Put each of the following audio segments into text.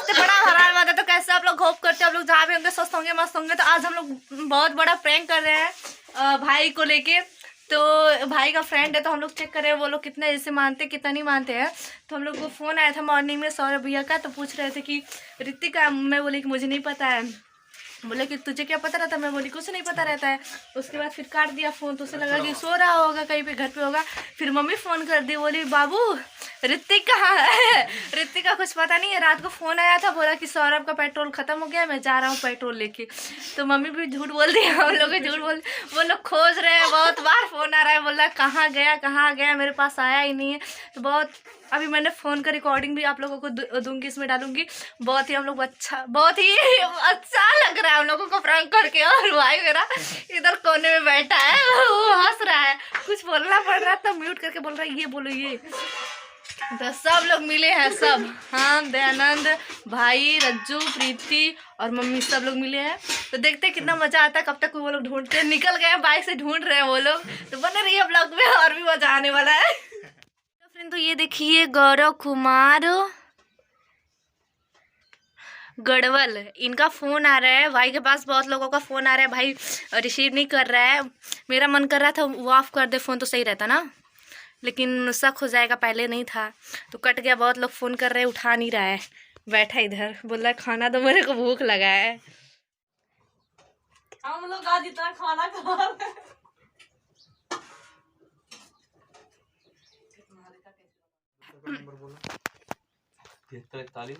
तो बड़ा हराम आता। तो कैसे आप लोग होप करते हैं आप लोग जहाँ भी होंगे स्वस्थ होंगे मस्त होंगे। तो आज हम लोग बहुत बड़ा प्रैंक कर रहे हैं भाई को लेके। तो भाई का फ्रेंड है तो हम लोग चेक कर रहे हैं वो लोग कितना ऐसे मानते कितना नहीं मानते हैं। तो हम लोग को फ़ोन आया था मॉर्निंग में सौरभ भैया का, तो पूछ रहे थे कि ऋतिका, मैं बोली कि मुझे नहीं पता है। बोले कि तुझे क्या पता रहता है? मैं बोली कुछ नहीं पता रहता है। उसके बाद फिर काट दिया फ़ोन, तो उसे लगा कि सो रहा होगा कहीं पे घर पे होगा। फिर मम्मी फ़ोन कर दी, बोली बाबू ऋतिक कहाँ है? ऋतिक का कुछ पता नहीं है। रात को फ़ोन आया था, बोला कि सौरभ का पेट्रोल ख़त्म हो गया, मैं जा रहा हूँ पेट्रोल लेके। तो मम्मी भी झूठ बोल दी, हम लोग भी झूठ बोल। वो लोग खोज रहे हैं, बहुत बार फ़ोन आ रहा है, बोल रहा है कहाँ गया, मेरे पास आया ही नहीं है। तो बहुत अभी मैंने फ़ोन का रिकॉर्डिंग भी आप लोगों को दूंगी, इसमें डालूंगी। बहुत ही हम लोग बहुत ही अच्छा लग रहा है हम लोगों को प्रैंक करके। और भाई मेरा इधर कोने में बैठा है, वो हंस रहा है, कुछ बोलना पड़ रहा है तो म्यूट करके बोल रहा है ये बोलो ये। तो सब लोग मिले हैं, सब हम, दयानंद, भाई, रज्जू, प्रीति और मम्मी सब लोग मिले हैं। तो देखते हैं कितना मजा आता है। कब तक वो लोग ढूंढते हैं, निकल गए हैं, बाइक से ढूंढ रहे हैं वो लोग। तो बने रहिए ब्लॉग में, और भी मजा आने वाला है। तो फ्रेंड, तो ये देखिए गौरव कुमार गढ़वल, इनका फ़ोन आ रहा है। भाई के पास बहुत लोगों का फ़ोन आ रहा है, भाई रिसीव नहीं कर रहा है। मेरा मन कर रहा था वो ऑफ कर दे फ़ोन तो सही रहता ना, लेकिन शक हो जाएगा, पहले नहीं था तो कट गया। बहुत लोग फ़ोन कर रहे हैं, उठा नहीं रहा है, बैठा इधर बोल रहा है खाना दो, मेरे को भूख लगा है। हम लोग आज इतना खाना खा रहे हैं। नंबर बोलो। 73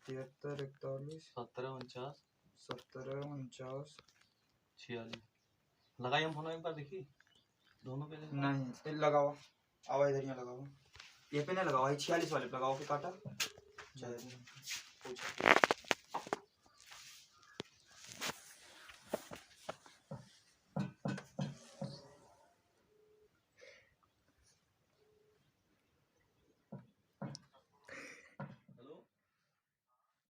73 41 17 17 49 46 लगाई हम फोन एक बार देखी दोनों पे नहीं लगाओ, आवाज इधर यहाँ लगाओ, ये पे नहीं लगाओ, 46 वाले पे लगाओ, फिर काटा।